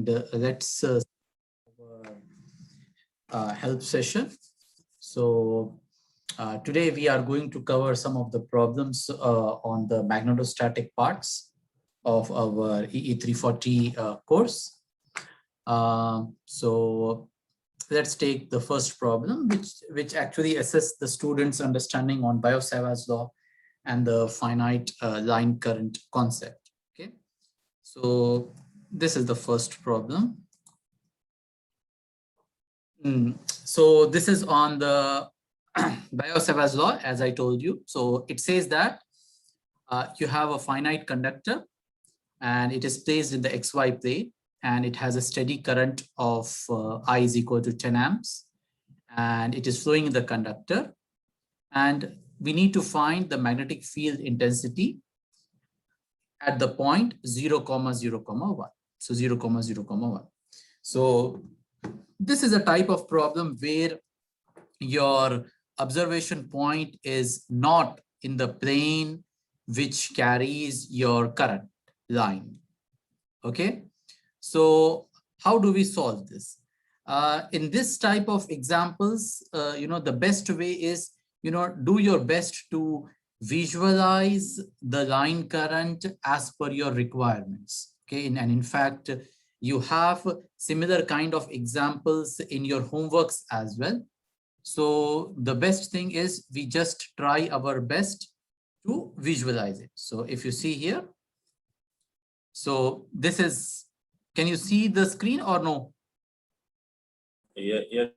and let's help session. So today we are going to cover some of the problems on the magnetostatic parts of our EE340 course. So let's take the first problem, which actually assess the students' understanding on Biot-Savart's law and the finite line current concept. Okay, so this is the first problem. So this is on the Biot-Savart's law, as I told you. So it says that you have a finite conductor and it is placed in the XY plane, and it has a steady current of I is equal to 10 amps, and it is flowing in the conductor. And we need to find the magnetic field intensity at the point 0, 0, 1. So 0, 0, 1. So this is a type of problem where your observation point is not in the plane which carries your current line. Okay, so how do we solve this? In this type of examples, the best way is, do your best to visualize the line current as per your requirements. Okay, and in fact, you have similar kind of examples in your homeworks as well. So the best thing is we just try our best to visualize it. So if you see here, so this is, can you see the screen or no? Yes.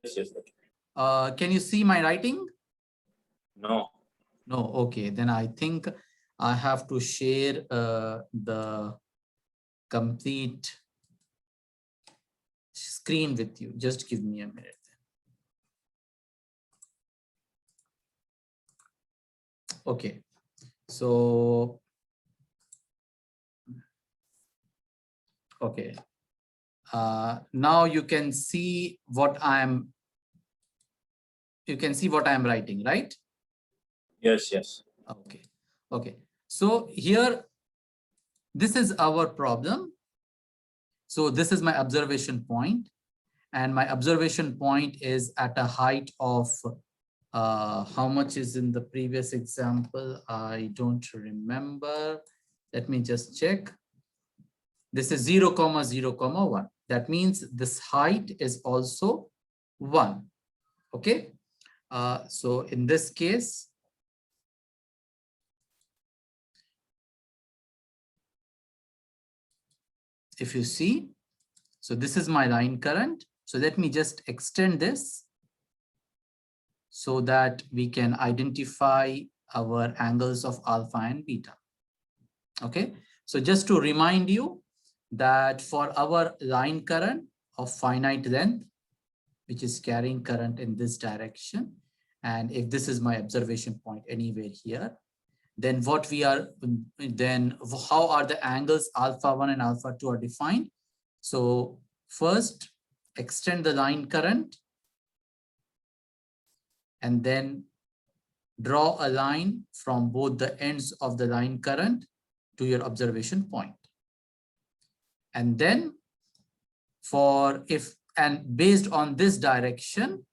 Can you see my writing? No. No, okay. Then I think I have to share the complete screen with you. Just give me a minute. Okay, so okay, now you can see what I'm writing, right? Yes. Okay. So here, this is our problem. So this is my observation point, and my observation point is at a height of how much is in the previous example? I don't remember. Let me just check. This is 0, 0, 1. That means this height is also 1. Okay. So in this case, if you see, so this is my line current. So let me just extend this so that we can identify our angles of alpha and beta. Okay. So just to remind you that for our line current of finite length, which is carrying current in this direction, and if this is my observation point anywhere here, then how are the angles alpha 1 and alpha 2 are defined? So first, extend the line current and then draw a line from both the ends of the line current to your observation point. And then based on this direction,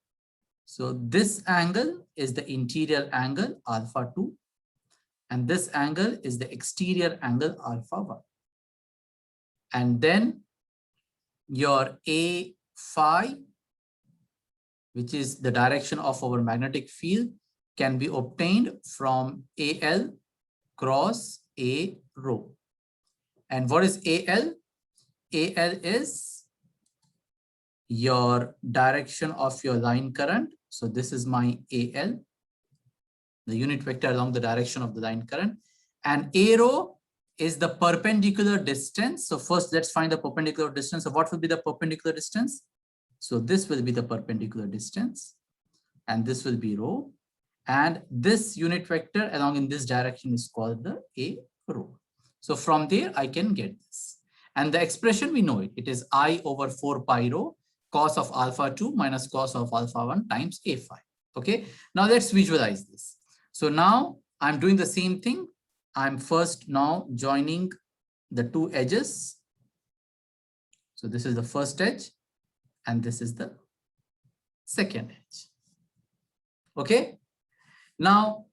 so this angle is the interior angle alpha 2, and this angle is the exterior angle alpha 1. And then your A phi, which is the direction of our magnetic field, can be obtained from AL cross A rho. And what is AL? AL is your direction of your line current. So this is my AL, the unit vector along the direction of the line current. And A rho is the perpendicular distance. So first, let's find the perpendicular distance. So what will be the perpendicular distance? So this will be the perpendicular distance, and this will be rho. And this unit vector along in this direction is called the A rho. So from there, I can get this. And the expression, we know it. It is I over 4 pi rho cos of alpha 2 minus cos of alpha 1 times A phi. Okay. Now let's visualize this. So now I'm doing the same thing. I'm first now joining the two edges. So this is the first edge and this is the second edge. Okay. Now,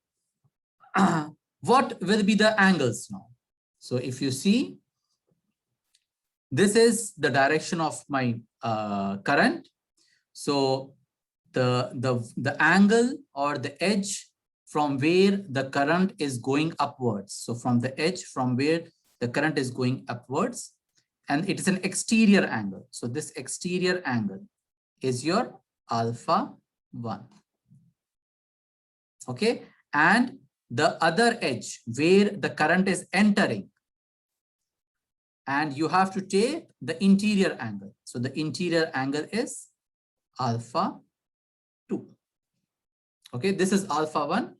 what will be the angles now? So if you see, this is the direction of my current. So the angle or the edge from where the current is going upwards. So from the edge from where the current is going upwards, and it is an exterior angle. So this exterior angle is your alpha 1. Okay. And the other edge where the current is entering, and you have to take the interior angle. So the interior angle is alpha 2. Okay, this is alpha 1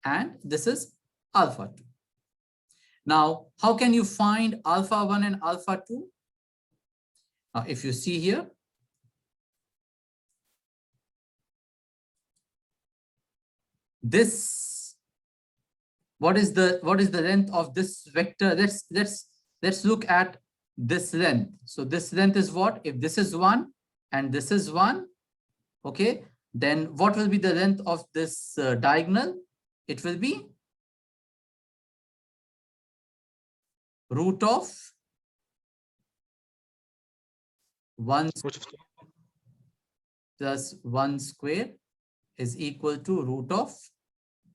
and this is alpha 2. Now, how can you find alpha 1 and alpha 2? Now, if you see here, this, what is the length of this vector? Let's look at this length. So this length is what? If this is 1 and this is 1, okay, then what will be the length of this diagonal? It will be root of 1 plus 1 square is equal to root of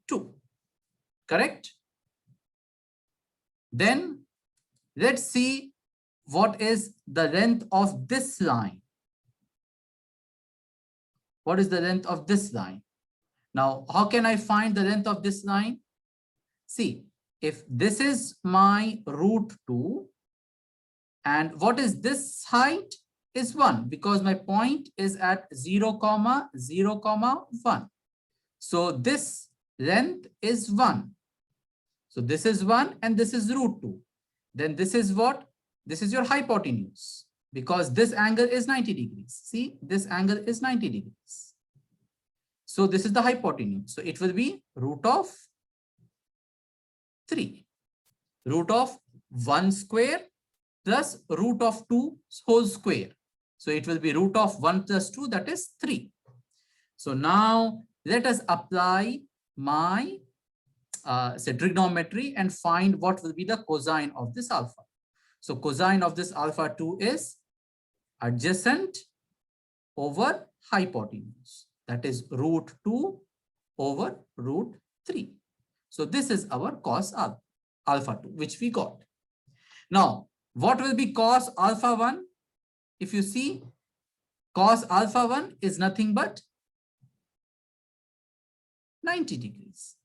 2. Correct? Then let's see what is the length of this line. What is the length of this line? Now, how can I find the length of this line? See, if this is my root 2, and what is this height is 1, because my point is at 0, 0, 1. So this length is 1. So this is 1 and this is root 2. Then this is what? This is your hypotenuse, because this angle is 90 degrees. See, this angle is 90 degrees. So this is the hypotenuse. So it will be root of 3. Root of 1 square plus root of 2 whole square. So it will be root of 1 plus 2, that is 3. So now let us apply my say trigonometry and find what will be the cosine of this alpha. So cosine of this alpha 2 is adjacent over hypotenuse. That is root 2 over root 3. So this is our cos alpha 2, which we got. Now, what will be cos alpha 1? If you see, cos alpha 1 is nothing but 90 degrees.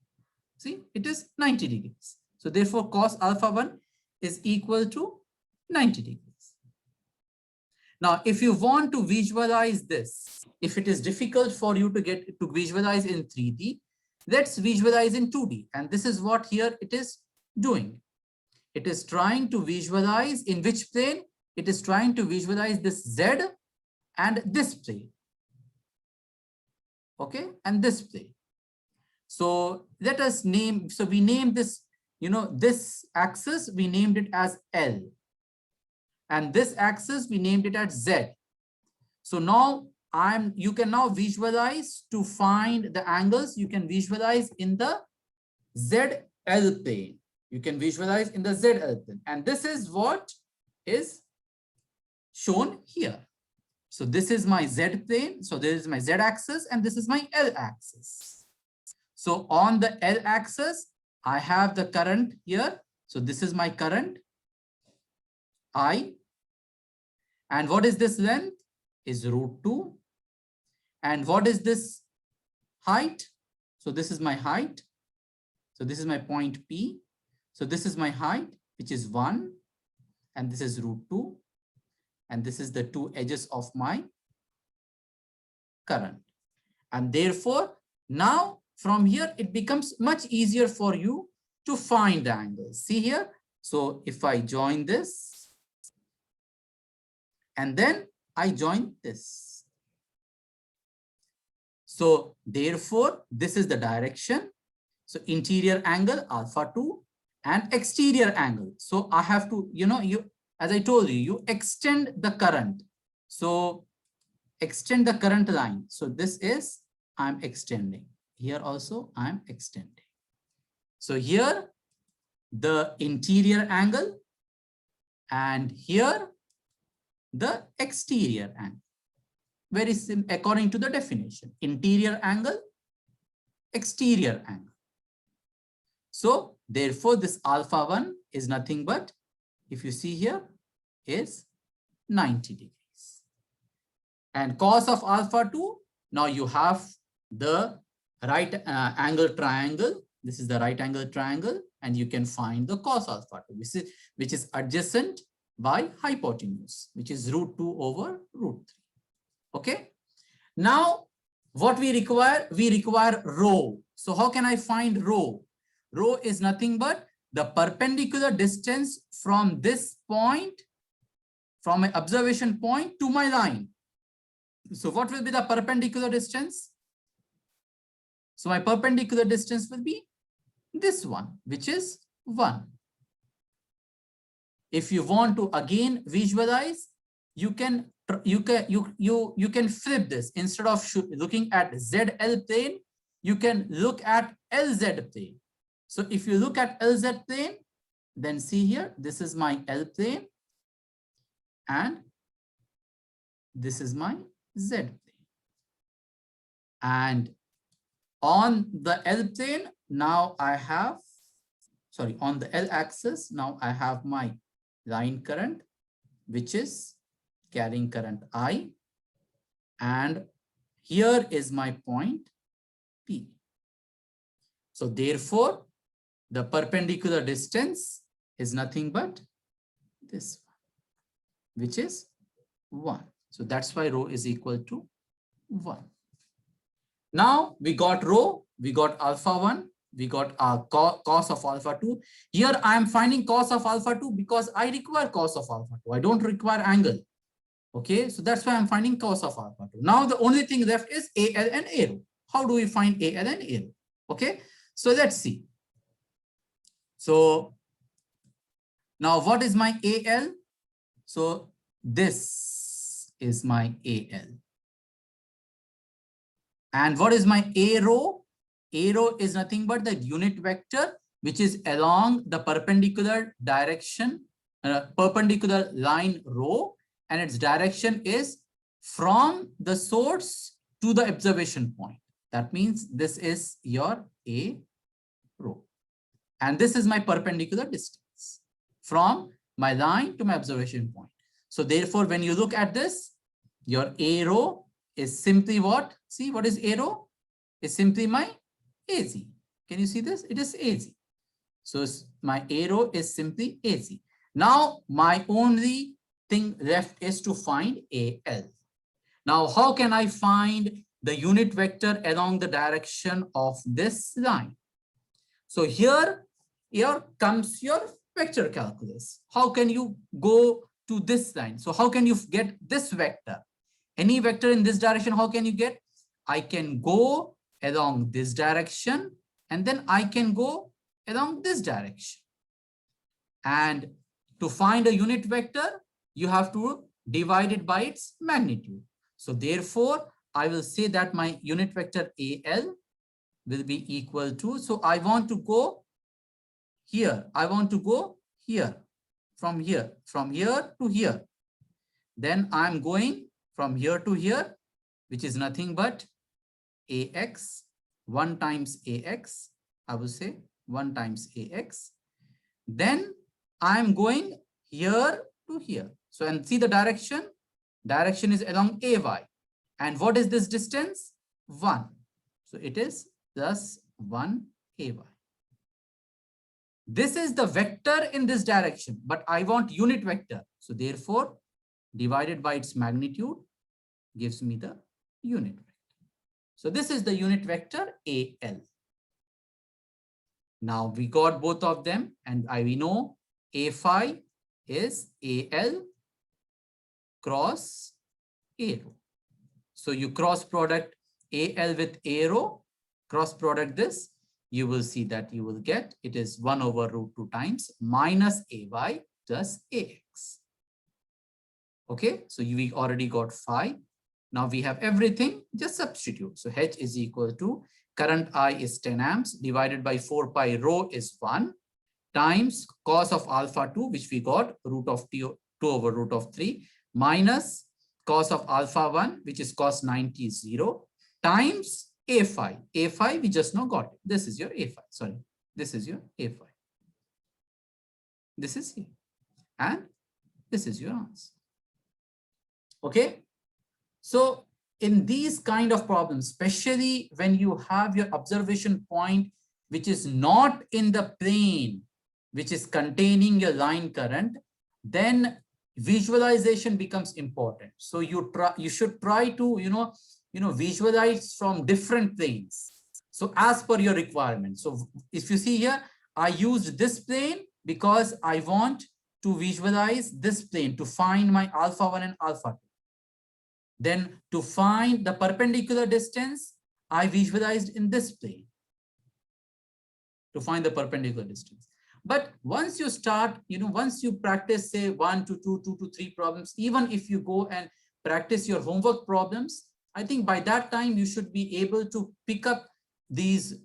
See, it is 90 degrees. So therefore, cos alpha 1 is equal to 90 degrees. Now, if you want to visualize this, if it is difficult for you to visualize in 3D, let's visualize in 2D. And this is what here it is doing. It is trying to visualize in which plane? It is trying to visualize this Z and this plane. Okay, and this plane. So let us name, so we named this, this axis, we named it as L. And this axis, we named it as Z. So now you can now visualize to find the angles. You can visualize in the ZL plane. You can visualize in the ZL plane. And this is what is shown here. So this is my Z plane. So this is my Z axis and this is my L axis. So on the L axis, I have the current here. So this is my current I. And what is this length? Is root 2. And what is this height? So this is my height. So this is my point P. So this is my height, which is 1. And this is root 2. And this is the two edges of my current. And therefore, now from here, it becomes much easier for you to find the angles. See here. So if I join this, and then I join this. So therefore, this is the direction. So interior angle alpha 2 and exterior angle. So I have to, as I told you, you extend the current. So extend the current line. So this is, I'm extending. Here also I'm extending. So here the interior angle, and here the exterior angle. Very simple, according to the definition. Interior angle, exterior angle. So therefore this alpha 1 is nothing but, if you see here, is 90 degrees. And cos of alpha 2, now you have the right angle triangle. This is the right angle triangle, and you can find the cos alpha 2, which is adjacent by hypotenuse, which is root 2 over root 3. Okay. Now, what we require rho. So how can I find rho? Rho is nothing but the perpendicular distance from this point, from my observation point to my line. So what will be the perpendicular distance? So my perpendicular distance will be this one, which is 1. If you want to again visualize, you can flip this. Instead of looking at ZL plane, you can look at LZ plane. So if you look at LZ plane, then see here, this is my L plane and this is my Z plane. And on the L plane, now I have, sorry, on the L axis, now I have my line current, which is carrying current I, and here is my point P. So therefore, the perpendicular distance is nothing but this one, which is 1. So that's why rho is equal to 1. Now we got rho, we got alpha 1, we got cos of alpha 2. Here I am finding cos of alpha 2 because I require cos of alpha 2. I don't require angle. Okay, so that's why I'm finding cos of alpha 2. Now the only thing left is AL and A rho. How do we find AL and A rho? Okay, so let's see. So now what is my AL? So this is my AL. And what is my A rho? A rho is nothing but the unit vector which is along the perpendicular direction, perpendicular line rho, and its direction is from the source to the observation point. That means this is your A rho. And this is my perpendicular distance from my line to my observation point. So therefore, when you look at this, your A rho is simply what? See, what is A rho? It's simply my AZ. Can you see this? It is AZ. So my A rho is simply AZ. Now my only thing left is to find AL. Now, how can I find the unit vector along the direction of this line? So here comes your vector calculus. How can you go to this line? So how can you get this vector? Any vector in this direction, how can you get? I can go along this direction and then I can go along this direction. And to find a unit vector, you have to divide it by its magnitude. So therefore, I will say that my unit vector AL will be equal to, so I want to go here. I want to go here, from here to here. Then I'm going from here to here, which is nothing but AX, 1 times AX, I will say 1 times AX. Then I'm going here to here. So, and see the direction? Direction is along AY. And what is this distance? 1. So it is plus 1 AY. This is the vector in this direction, but I want unit vector. So therefore, divided by its magnitude gives me the unit vector. So this is the unit vector AL. Now we got both of them, and we know A phi is AL cross A rho. So you cross product AL with A rho, cross product this, you will see that you will get, it is 1 over root 2 times minus AY plus AX. Okay, so we already got phi. Now we have everything, just substitute. So H is equal to current I is 10 amps divided by 4 pi rho is 1 times cos of alpha 2, which we got root of 2 over root of 3 minus cos of alpha 1, which is cos 90 is 0 times A phi. A phi we just now got it. This is your A phi. Sorry, this is your A phi. This is here. And this is your answer. Okay. So in these kind of problems, especially when you have your observation point, which is not in the plane, which is containing your line current, then visualization becomes important. So you should try to, visualize from different planes. So as per your requirement. So if you see here, I used this plane because I want to visualize this plane to find my alpha 1 and alpha 2. Then to find the perpendicular distance, I visualized in this plane to find the perpendicular distance. But once you start, once you practice, say 1 to 2, 2 to 3 problems, even if you go and practice your homework problems, I think by that time you should be able to pick up these,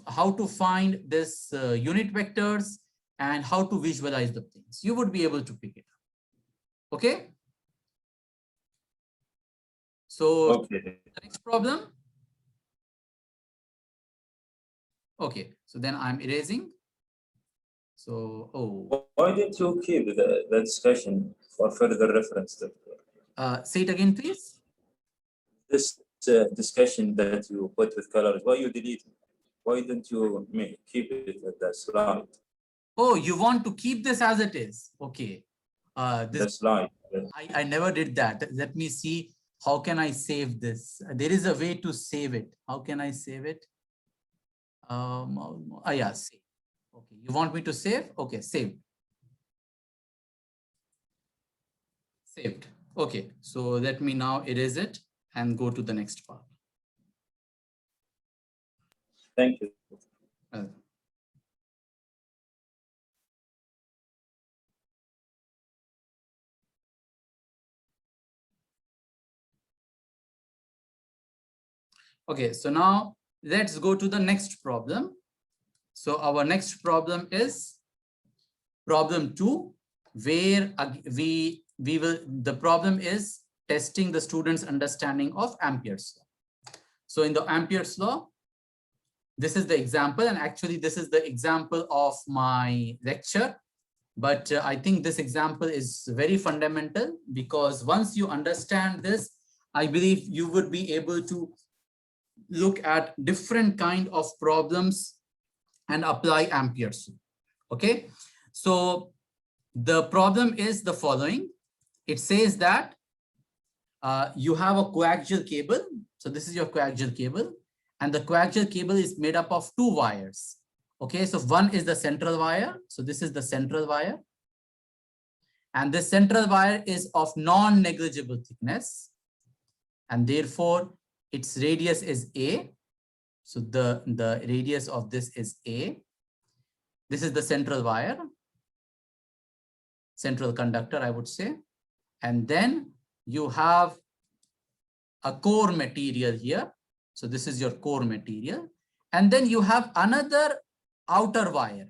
how to find this unit vectors and how to visualize the things. You would be able to pick it up. Okay. So Okay. the next problem. Okay, so then I'm erasing. So, why did you keep the discussion for further reference? Say it again, please. This discussion that you put with colors, why you delete it? Why didn't you keep it at the slide? Oh, you want to keep this as it is? Okay. The slide. I never did that. Let me see. How can I save this? There is a way to save it. How can I save it? Yeah, save. Okay, you want me to save? Okay, saved. Saved. Okay, so let me now erase it and go to the next part. Thank you. Okay, so now let's go to the next problem. So our next problem is problem 2, where the problem is testing the student's understanding of Ampere's law. So in the Ampere's law, this is the example, and actually this is the example of my lecture. But I think this example is very fundamental, because once you understand this, I believe you would be able to look at different kind of problems and apply Ampere's law. Okay, so the problem is the following. It says that you have a coaxial cable. So this is your coaxial cable, and the coaxial cable is made up of 2 wires. Okay, so one is the central wire. So this is the central wire, and this central wire is of non-negligible thickness, and therefore its radius is A. So the radius of this is A. This is the central wire, central conductor, I would say. And then you have a core material here. So this is your core material. And then you have another outer wire.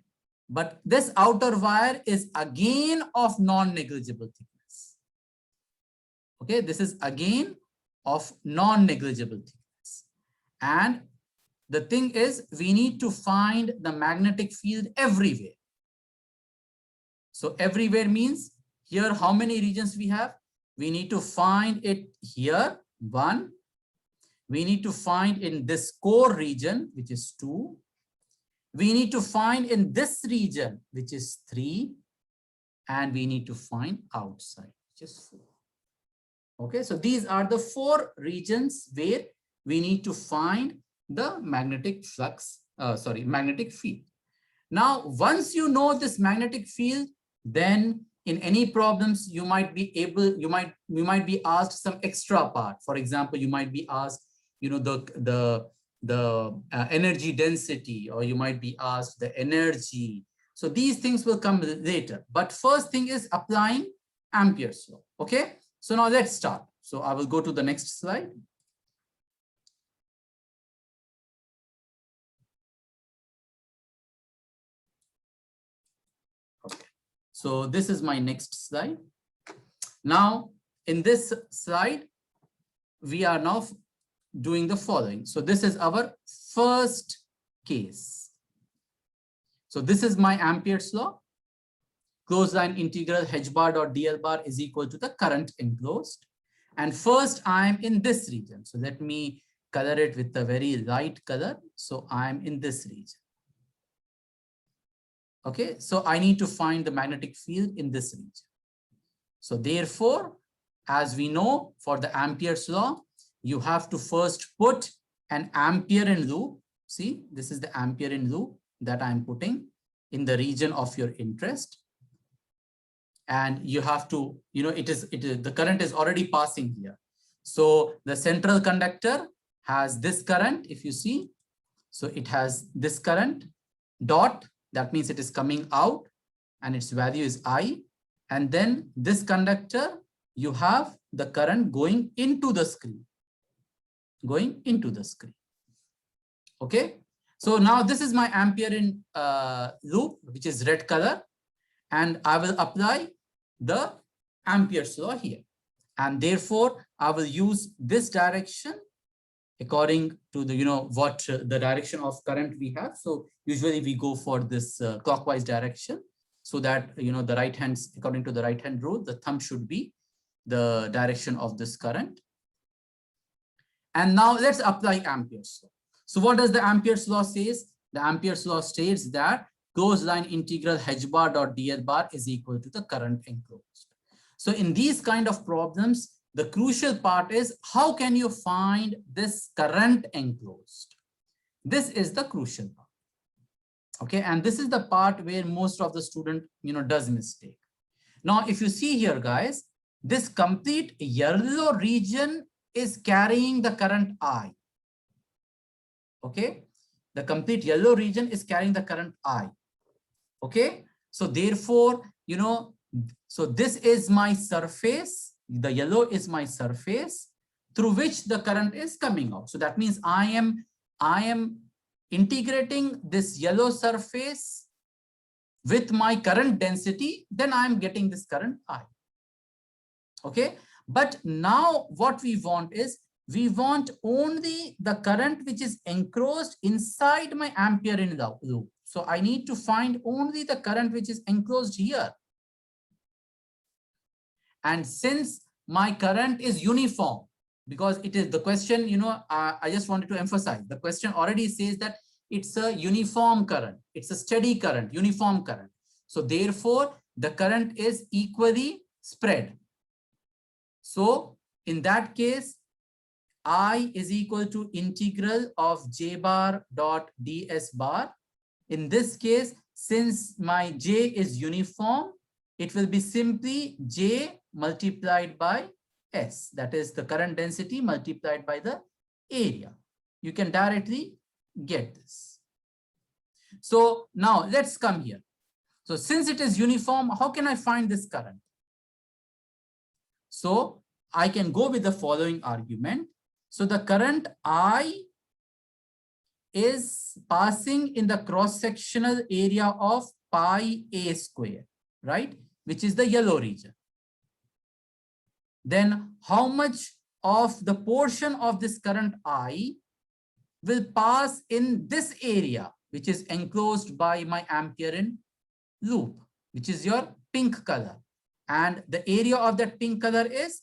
But this outer wire is again of non-negligible thickness. Okay, this is again of non-negligible thickness. And the thing is, we need to find the magnetic field everywhere. So everywhere means here, how many regions we have? We need to find it here, 1. We need to find in this core region, which is 2. We need to find in this region, which is 3. And we need to find outside, which is 4. Okay, so these are the 4 regions where we need to find the magnetic flux, magnetic field. Now, once you know this magnetic field, then in any problems, you might be able, you might be asked some extra part. For example, you might be asked, the energy density, or you might be asked the energy. So these things will come later. But first thing is applying Ampere's law. Okay. So now let's start. So I will go to the next slide. Okay. So this is my next slide. Now, in this slide, we are now doing the following. So this is our first case. So this is my Ampere's law. Closed line integral h bar dot dl bar is equal to the current enclosed. And first I'm in this region. So let me color it with a very light color. So I'm in this region. Okay, so I need to find the magnetic field in this region. So therefore, as we know, for the Ampere's law, you have to first put an Ampere in loop. See, this is the Ampere in loop that I'm putting in the region of your interest. And you have to, the current is already passing here. So the central conductor has this current, if you see. So it has this current dot, that means it is coming out and its value is I. And then this conductor, you have the current going into the screen. Going into the screen. Okay. So now this is my Ampere in loop, which is red color. And I will apply the Ampere's law here. And therefore, I will use this direction according to the, what the direction of current we have. So usually we go for this clockwise direction so that, the right hand, according to the right hand rule, the thumb should be the direction of this current. And now let's apply Ampere's law. So what does the Ampere's law says? The Ampere's law states that closed line integral h bar dot dl bar is equal to the current enclosed. So in these kind of problems, the crucial part is how can you find this current enclosed? This is the crucial part. Okay, and this is the part where most of the student, does mistake. Now, if you see here, guys, this complete yellow region is carrying the current I. Okay, the complete yellow region is carrying the current I. Okay, so therefore, so this is my surface. The yellow is my surface through which the current is coming out. So that means I am integrating this yellow surface with my current density, then I am getting this current I. Okay, but now what we want is, we want only the current which is enclosed inside my Ampere in the loop. So I need to find only the current which is enclosed here. And since my current is uniform, because it is the question, I just wanted to emphasize, the question already says that it's a uniform current. It's a steady current, uniform current. So therefore, the current is equally spread. So in that case, I is equal to integral of j bar dot ds bar. In this case, since my j is uniform, it will be simply j multiplied by s. That is the current density multiplied by the area. You can directly get this. So now let's come here. So since it is uniform, how can I find this current? So I can go with the following argument. So the current I is passing in the cross-sectional area of pi a square, right? Which is the yellow region. Then how much of the portion of this current I will pass in this area, which is enclosed by my Ampere in loop, which is your pink color. And the area of that pink color is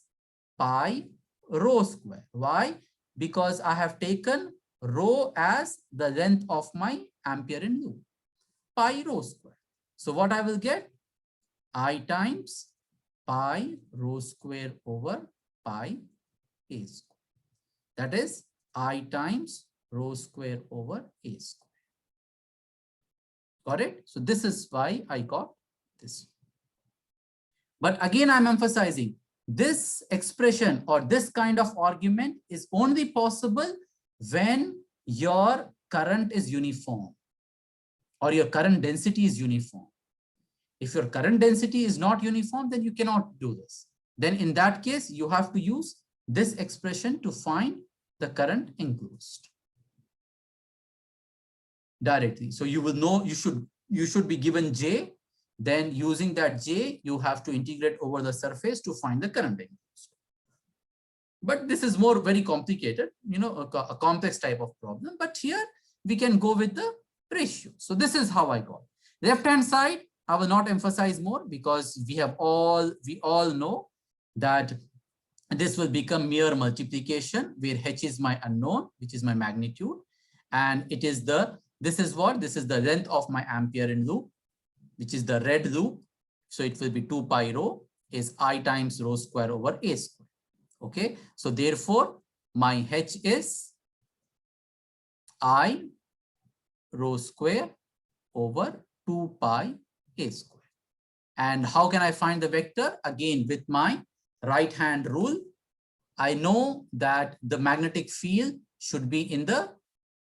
pi rho square. Why? Because I have taken rho as the length of my Ampere in loop, pi rho square. So what I will get? I times pi rho square over pi a square. That is I times rho square over a square. Got it? So this is why I got this. But again, I'm emphasizing this expression or this kind of argument is only possible when your current is uniform or your current density is uniform. If your current density is not uniform, then you cannot do this. then in that case, you have to use this expression to find the current enclosed directly. So you will know, you should be given J, then using that J, you have to integrate over the surface to find the current enclosed. But this is more very complicated, a complex type of problem. But here we can go with the ratio. So this is how I got. Left-hand side, I will not emphasize more because we all know that this will become mere multiplication where H is my unknown, which is my magnitude. And it is this is the length of my Ampere in loop, which is the red loop. So it will be 2 pi rho is I times rho square over A square. Okay. So therefore my H is I rho square over 2 pi A square. And how can I find the vector? Again, with my right hand rule, I know that the magnetic field should be in the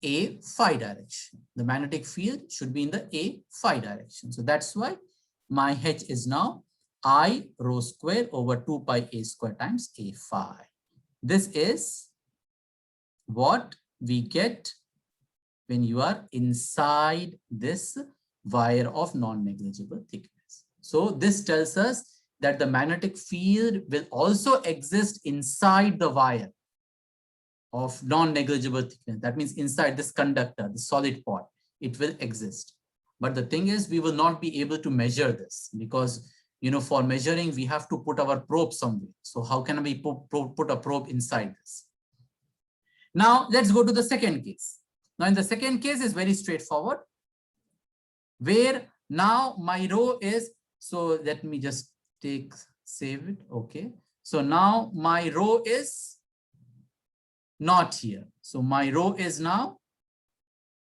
A phi direction. The magnetic field should be in the A phi direction. So that's why my H is now I rho square over 2 pi A square times A phi. This is what we get when you are inside this wire of non-negligible thickness. So this tells us that the magnetic field will also exist inside the wire of non-negligible thickness. That means inside this conductor, the solid part, it will exist. But the thing is, we will not be able to measure this because, for measuring, we have to put our probe somewhere. So how can we put a probe inside this? Now, let's go to the second case. Now, in the second case is very straightforward, where now my rho is, so let me just save it. Okay. So now my rho is not here. So my rho is now,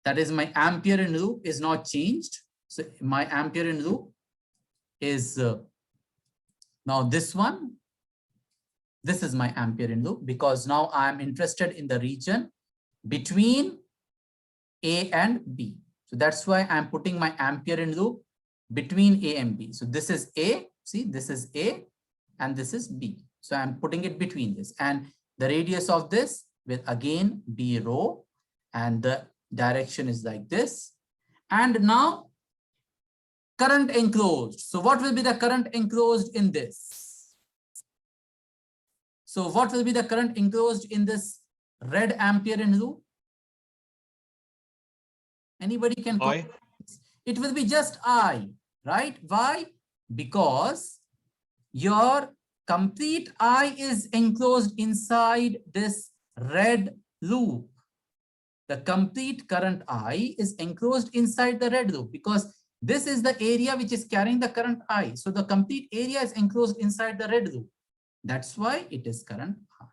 that is my Ampere in loop is not changed. So my Ampere in loop is now this one. This is my Ampere in loop because now I am interested in the region between A and B. So that's why I'm putting my Ampere in loop between A and B. So this is A, see, this is A and this is B. So I'm putting it between this, and the radius of this will again be rho, and the direction is like this. And now current enclosed. So what will be the current enclosed in this? So what will be the current enclosed in this red Ampere in loop? Anybody can comment? It will be just I, right? Why? Because your complete I is enclosed inside this red loop. The complete current I is enclosed inside the red loop because this is the area which is carrying the current I. So the complete area is enclosed inside the red loop. That's why it is current I.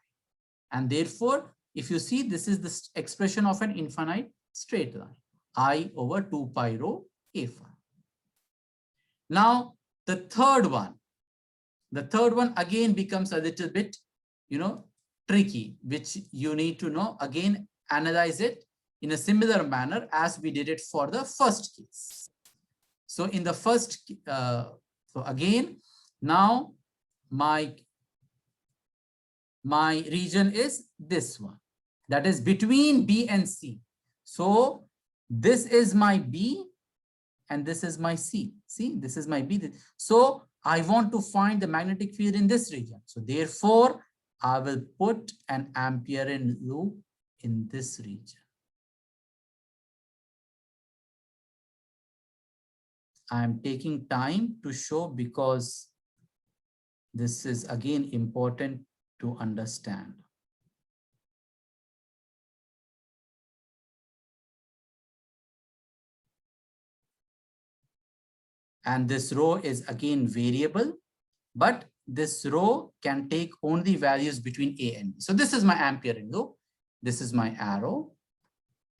And therefore, if you see, this is the expression of an infinite straight line. I over 2 pi rho A phi. Now, the third one again becomes a little bit, tricky, which you need to know, again, analyze it in a similar manner as we did it for the first case. So in the first, so again, now my region is this one, that is between B and C. So this is my B and this is my C. See, this is my B. So I want to find the magnetic field in this region. So therefore, I will put an Ampere in loop in this region. I am taking time to show because this is again important to understand. And this rho is again variable, but this rho can take only values between A and B. So this is my Ampere in loop. This is my arrow.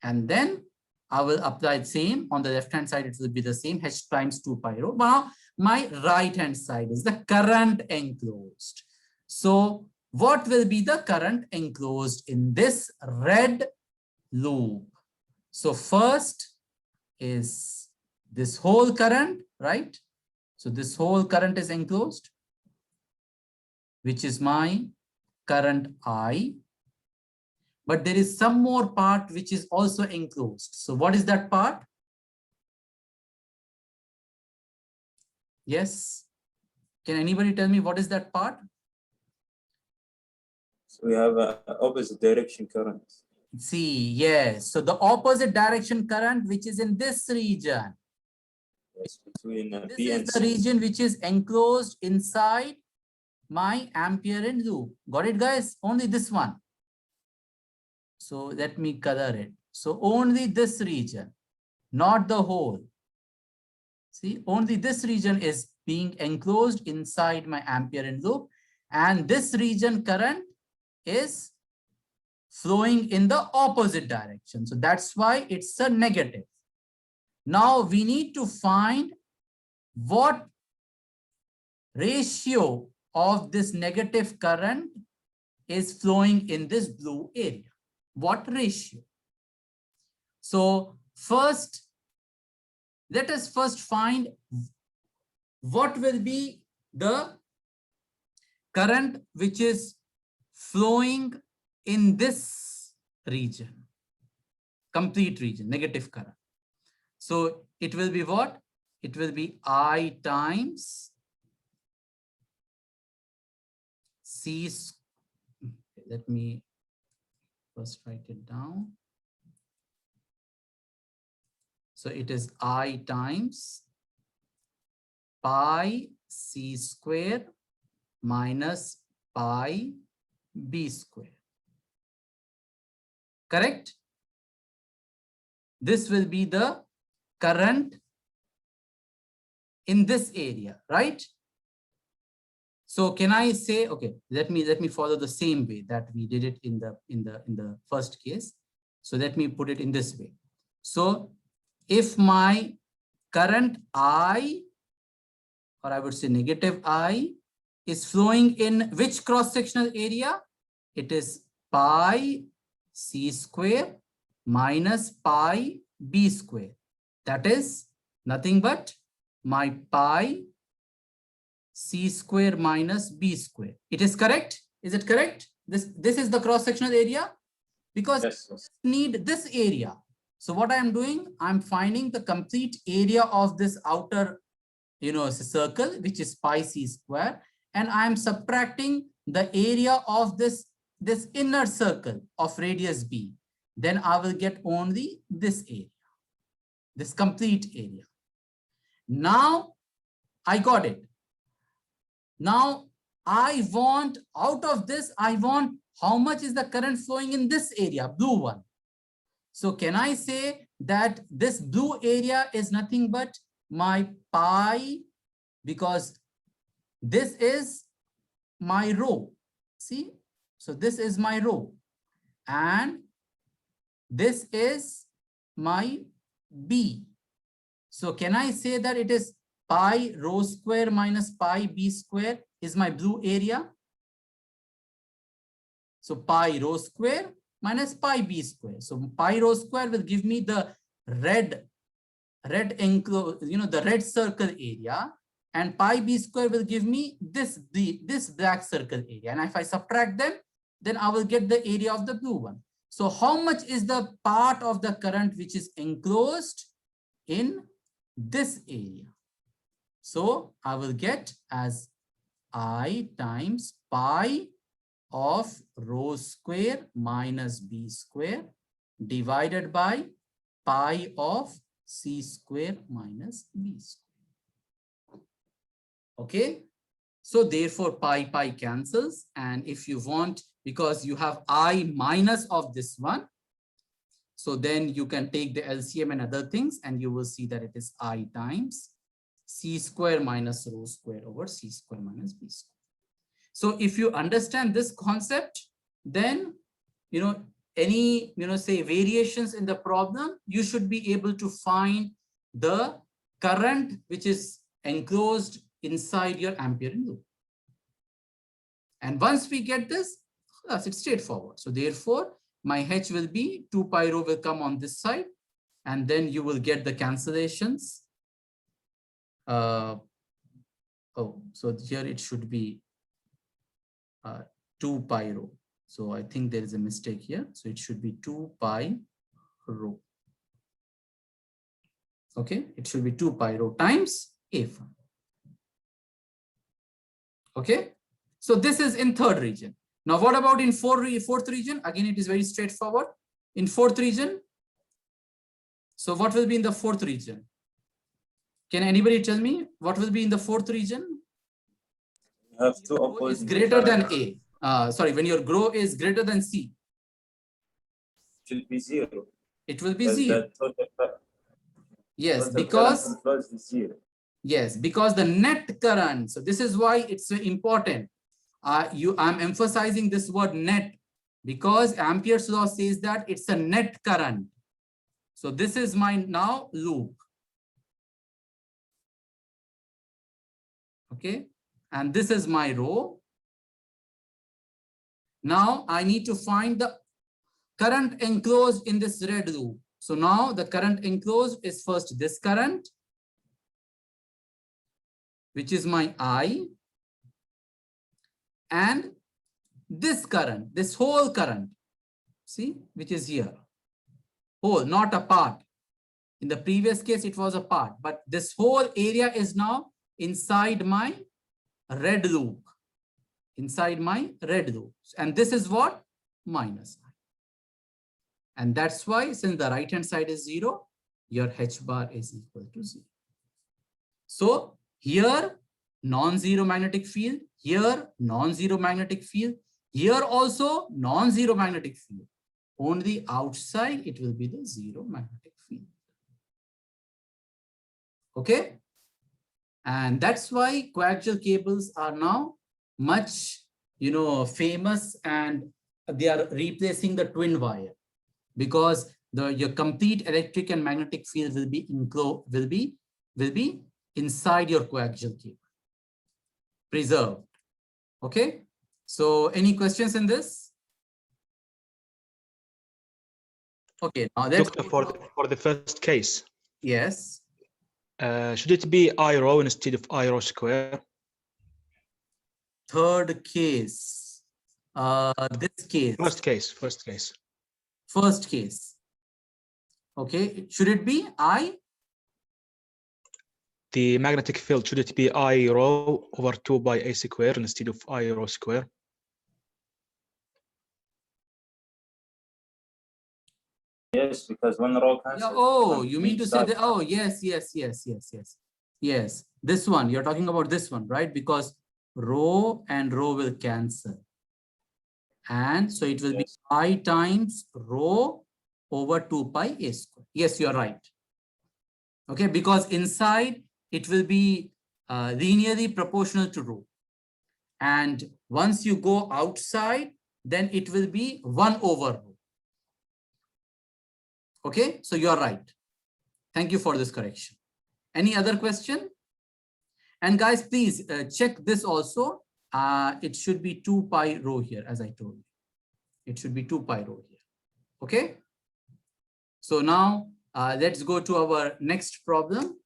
And then I will apply the same on the left-hand side. It will be the same H times 2 pi rho. Now my right-hand side is the current enclosed. So what will be the current enclosed in this red loop? So first is this whole current, right? So this whole current is enclosed. which is my current I, but there is some more part which is also enclosed. So what is that part? Yes. Can anybody tell me what is that part? So we have a opposite direction current. See, yes. So the opposite direction current, which is in this region. Yes, between This B is and the C. region which is enclosed inside my Ampere loop. Got it, guys? Only this one. So let me color it. So only this region, not the whole. See, only this region is being enclosed inside my Ampere loop, and this region current is flowing in the opposite direction. So that's why it's a negative. Now we need to find what ratio of this negative current is flowing in this blue area. What ratio? So first, let us first find what will be the current which is flowing in this region, complete region, negative current. So it will be what? It will be I times C. Let me first write it down. So it is I times pi C square minus pi B square. Correct? This will be the current in this area, right? So can I say, okay, let me follow the same way that we did it in the first case. So let me put it in this way. So if my current I, or I would say negative I, is flowing in which cross-sectional area? It is pi C square minus pi B square. That is nothing but my pi C square minus B square. It is correct? Is it correct? This is the cross-sectional area, because Yes, yes. I need this area. So what I am doing, I'm finding the complete area of this outer, circle, which is pi C square, and I am subtracting the area of this inner circle of radius B. Then I will get only this area, this complete area. Now I got it. Now I want, out of this, I want how much is the current flowing in this area, blue one. So can I say that this blue area is nothing but my pi, because this is my rho. See, so this is my rho, and this is my B. So can I say that it is pi rho square minus pi B square is my blue area? So pi rho square minus pi B square. So pi rho square will give me the red enclosed, the red circle area, and pi B square will give me this black circle area. And if I subtract them, then I will get the area of the blue one. So how much is the part of the current which is enclosed in this area? So I will get as I times pi of rho square minus B square divided by pi of C square minus B square. Okay. So therefore pi cancels. And if you want, because you have I minus of this one, so then you can take the LCM and other things, and you will see that it is I times C square minus rho square over C square minus B square. So if you understand this concept, then, any, say variations in the problem, you should be able to find the current which is enclosed inside your Ampere loop. And once we get this, it's straightforward. So therefore, my H will be 2 pi rho will come on this side, and then you will get the cancellations. So here it should be 2 pi rho. So I think there is a mistake here. So it should be 2 pi rho. Okay, it should be 2 pi rho times A phi. Okay, so this is in third region. Now, what about in fourth region? Again, it is very straightforward. In fourth region, so what will be in the fourth region? Can anybody tell me what will be in the fourth region? You have two Rho is opposing greater than currents. A. Sorry, when your rho is greater than C. It will be zero. It will be Because 0. the total Yes, current because enclosed is zero. yes, because the net current. So this is why it's so important. I'm emphasizing this word net because Ampere's law says that it's a net current. So this is my now loop. Okay, and this is my rho. Now I need to find the current enclosed in this red loop. So now the current enclosed is first this current, which is my I, and this current, this whole current, see, which is here, whole, not a part. In the previous case, it was a part, but this whole area is now inside my red loop, inside my red loop. And this is what? Minus I. And that's why, since the right-hand side is 0, your H bar is equal to 0. So here, non-zero magnetic field, here, non-zero magnetic field, here also non-zero magnetic field. Only outside it will be the zero magnetic field. Okay? And that's why coaxial cables are now much, famous, and they are replacing the twin wire because your complete electric and magnetic field will be inside your coaxial cable, preserved. Okay? So any questions in this? Okay, now let's Doctor, for the first case, yes. Should it be I rho instead of I rho square? Third case. This case. First case. First case. Okay, should it be I? The magnetic field, should it be I rho over 2 by A square instead of I rho square? Yes, because one row cancels. Yeah, oh, you mean to say that? Oh, yes. Yes, this one, you're talking about this one, right? Because rho and rho will cancel. And so it will be I times rho over 2 pi A square. Yes, you're right. Okay, because inside it will be linearly proportional to rho. And once you go outside, then it will be 1 over rho. Okay, so you're right. Thank you for this correction. Any other question? And guys, please check this also. It should be 2 pi rho here, as I told you. It should be 2 pi rho here. Okay. So now let's go to our next problem.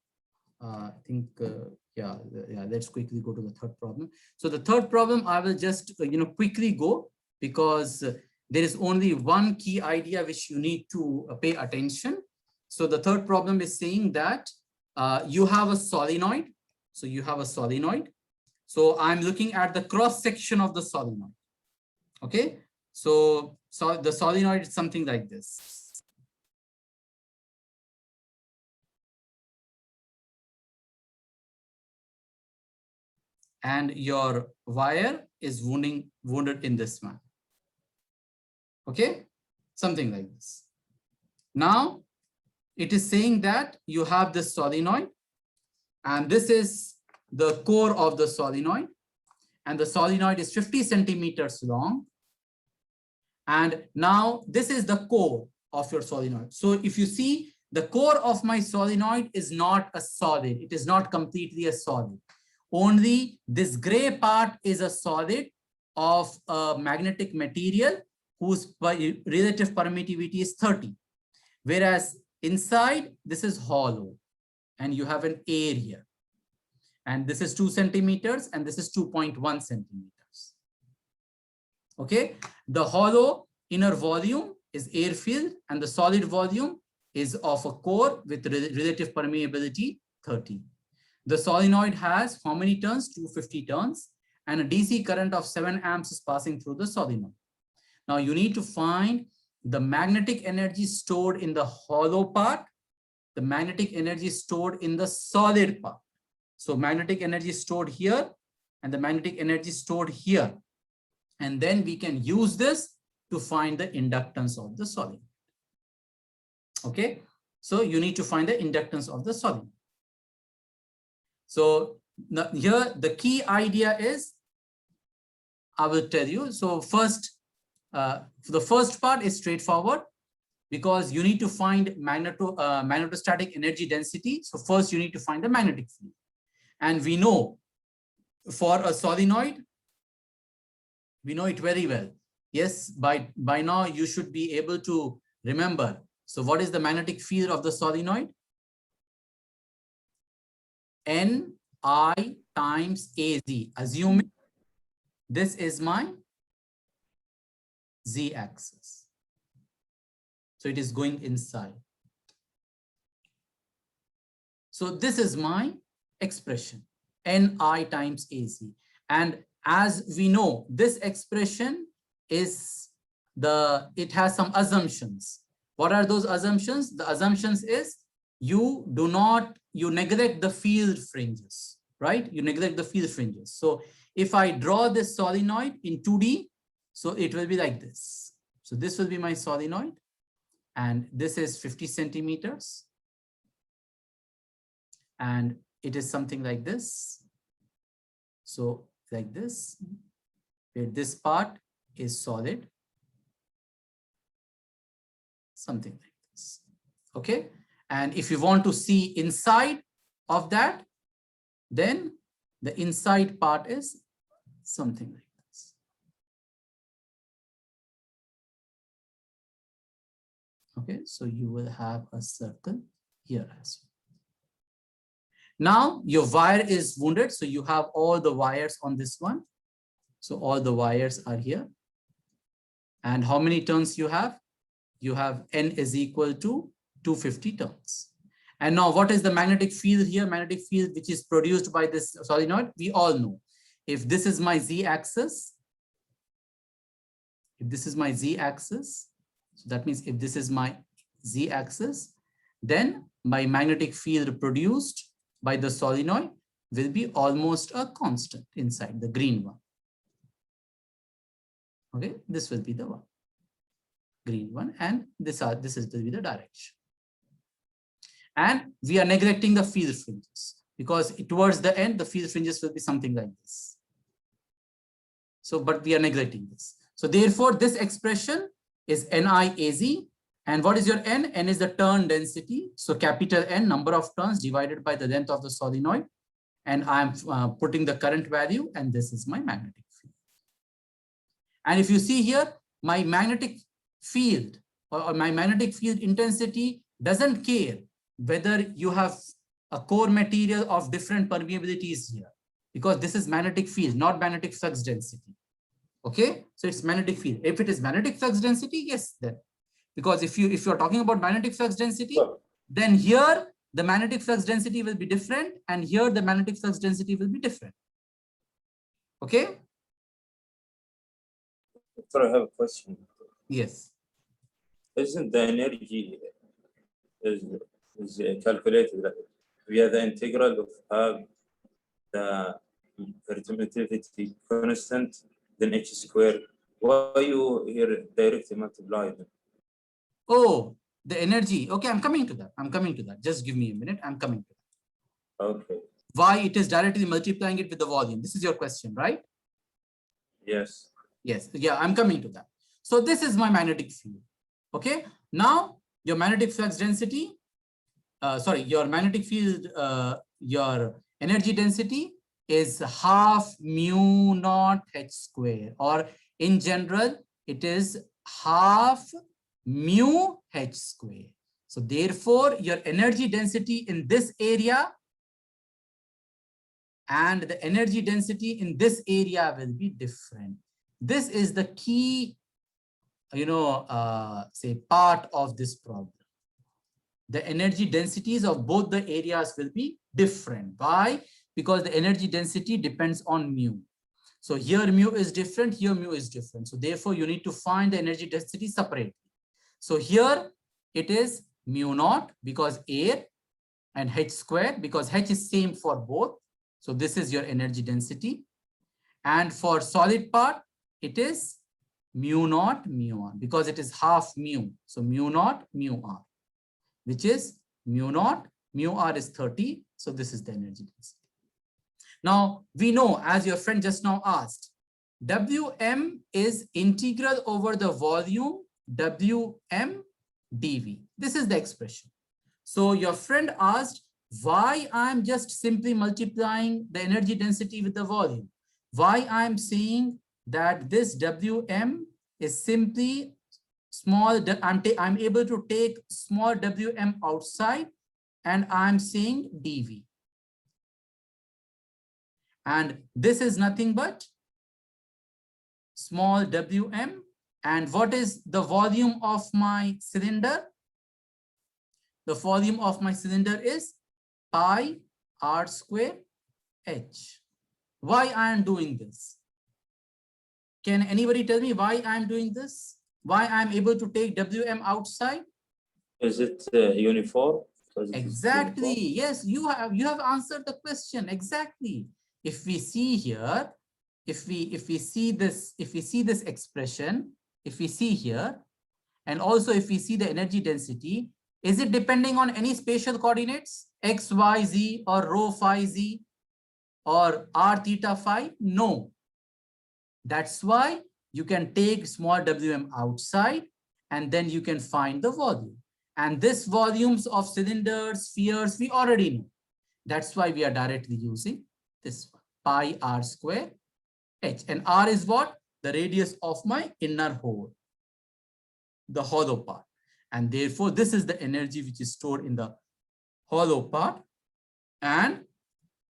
I think, let's quickly go to the third problem. So the third problem, I will just, quickly go because there is only one key idea which you need to pay attention. So the third problem is saying that you have a solenoid. So you have a solenoid. So I'm looking at the cross section of the solenoid. Okay. So the solenoid is something like this. And your wire is wounded in this manner. Okay, something like this. Now, it is saying that you have this solenoid, and this is the core of the solenoid, and the solenoid is 50 centimeters long. And now this is the core of your solenoid. So if you see, the core of my solenoid is not a solid. It is not completely a solid. Only this gray part is a solid of a magnetic material whose relative permittivity is 30. Whereas inside, this is hollow and you have an area. And this is 2 centimeters and this is 2.1 centimeters. Okay, the hollow inner volume is air filled and the solid volume is of a core with relative permeability 30. The solenoid has how many turns? 250 turns, and a DC current of 7 amps is passing through the solenoid. Now you need to find the magnetic energy stored in the hollow part, the magnetic energy stored in the solid part. So magnetic energy stored here and the magnetic energy stored here. And then we can use this to find the inductance of the solenoid. Okay, so you need to find the inductance of the solenoid. So here the key idea is, I will tell you. So first, the first part is straightforward because you need to find magnetostatic energy density. So first you need to find the magnetic field. And we know for a solenoid, we know it very well. Yes, by now you should be able to remember. So what is the magnetic field of the solenoid? Ni times Az. Assuming this is my z-axis. So it is going inside. So this is my expression, Ni times Az. And as we know, this expression is it has some assumptions. What are those assumptions? The assumptions is you neglect the field fringes, right? You neglect the field fringes. So if I draw this solenoid in 2D, so it will be like this. So this will be my solenoid, and this is 50 centimeters. And it is something like this. So like this, where this part is solid, something like this. Okay. And if you want to see inside of that, then the inside part is something like this. Okay, so you will have a circle here as well. Now your wire is wounded, so you have all the wires on this one. So all the wires are here. And how many turns you have? You have N is equal to 250 turns. And now what is the magnetic field here? Magnetic field which is produced by this solenoid, we all know. If this is my z-axis, so that means if this is my z-axis, then my magnetic field produced by the solenoid will be almost a constant inside the green one. Okay, this will be the one, green one, and this will be the direction. And we are neglecting the field fringes because towards the end, the field fringes will be something like this. So, but we are neglecting this. So therefore, this expression is NiAz. And what is your N? N is the turn density. So capital N, number of turns divided by the length of the solenoid. And I'm putting the current value, and this is my magnetic field. And if you see here, my magnetic field or my magnetic field intensity doesn't care whether you have a core material of different permeabilities here, because this is magnetic field, not magnetic flux density. Okay, so it's magnetic field. If it is magnetic flux density, yes, then. Because if you're talking about magnetic flux density, then here the magnetic flux density will be different, and here the magnetic flux density will be different. Okay. So I have a question. Yes. Isn't the energy is calculated via the integral of half the permittivity constant then h squared? Why you here directly multiply them? Oh, the energy. Okay, I'm coming to that. Just give me a minute. I'm coming to that. Okay. Why it is directly multiplying it with the volume? This is your question, right? Yes. Yes. Yeah, I'm coming to that. So this is my magnetic field. Okay. Now your magnetic flux density, your magnetic field, your energy density is half mu naught h square, or in general, it is half mu h square. So therefore, your energy density in this area and the energy density in this area will be different. This is the key, say part of this problem. The energy densities of both the areas will be different. Why? Because the energy density depends on mu. So here mu is different, here mu is different. So therefore you need to find the energy density separately. So here it is mu naught because air, and h squared because h is same for both. So this is your energy density. And for solid part, it is mu naught mu r because it is half mu. So mu naught mu r, which is mu naught mu r is 30. So this is the energy density. Now we know, as your friend just now asked, Wm is integral over the volume Wm dv. This is the expression. So your friend asked why I'm just simply multiplying the energy density with the volume. Why I'm saying that this Wm is simply small, I'm able to take small Wm outside and I'm saying dv. And this is nothing but small Wm. And what is the volume of my cylinder? The volume of my cylinder is pi r square h. Why I am doing this? Can anybody tell me why I am doing this? Why I am able to take Wm outside? Is it uniform? Exactly. Yes, you have answered the question. Exactly. If we see here, if we see this expression, if we see here, and also if we see the energy density, is it depending on any spatial coordinates, x, y, z, or rho phi z, or r theta phi? No. That's why you can take small Wm outside and then you can find the volume. And this volumes of cylinders, spheres, we already know. That's why we are directly using this one, pi r square h. And r is what? The radius of my inner hole, the hollow part. And therefore, this is the energy which is stored in the hollow part. And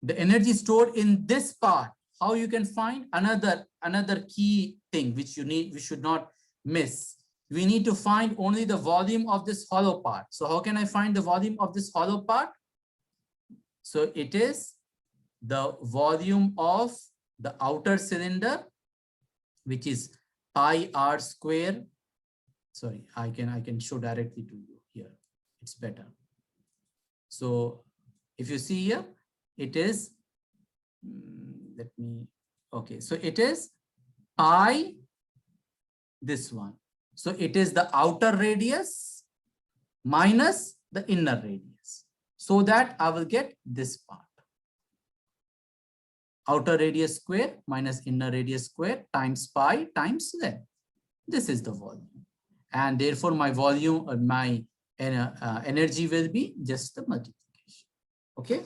the energy stored in this part, how you can find? Another key thing which we should not miss. We need to find only the volume of this hollow part. So how can I find the volume of this hollow part? So it is the volume of the outer cylinder, which is pi r square. Sorry, I can show directly to you here. It's better. So if you see here, it is, so it is pi, this one. So it is the outer radius minus the inner radius. So that I will get this part. Outer radius square minus inner radius square times pi times length. This is the volume. And therefore my volume, my energy will be just the multiplication. Okay.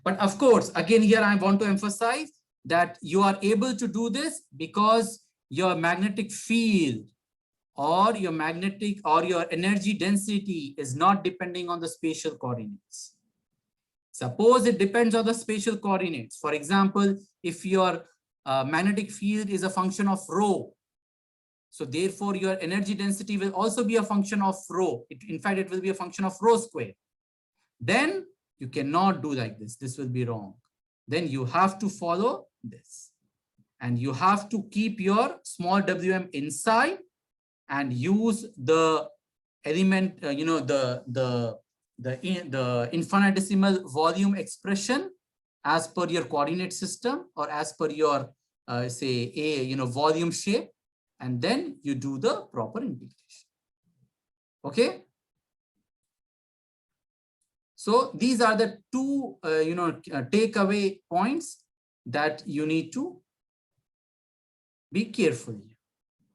But of course, again, here I want to emphasize that you are able to do this because your magnetic field or your energy density is not depending on the spatial coordinates. Suppose it depends on the spatial coordinates. For example, if your magnetic field is a function of rho, so therefore your energy density will also be a function of rho. In fact, it will be a function of rho square. Then you cannot do like this. This will be wrong. Then you have to follow this. And you have to keep your small Wm inside and use the element, the infinitesimal volume expression as per your coordinate system or as per your volume shape, and then you do the proper integration. Okay. So these are the two takeaway points that you need to be careful.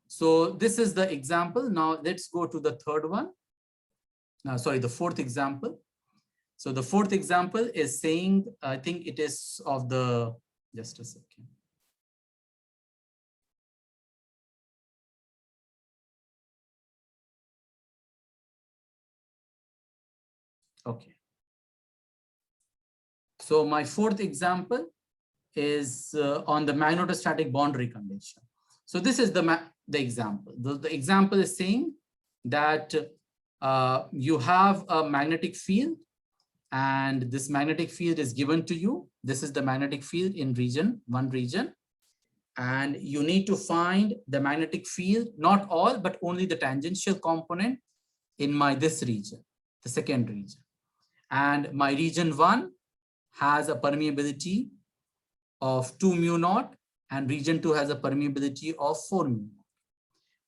So this is the example. Now let's go to the third one. The fourth example. So the fourth example is saying, I think it is of the, just a second. Okay. So my fourth example is on the magnetostatic boundary condition. So this is the example. The example is saying that you have a magnetic field, and this magnetic field is given to you. This is the magnetic field in one region. And you need to find the magnetic field, not all, but only the tangential component in this region, the second region. And my region 1 has a permeability of 2 mu naught, and region 2 has a permeability of 4 mu naught.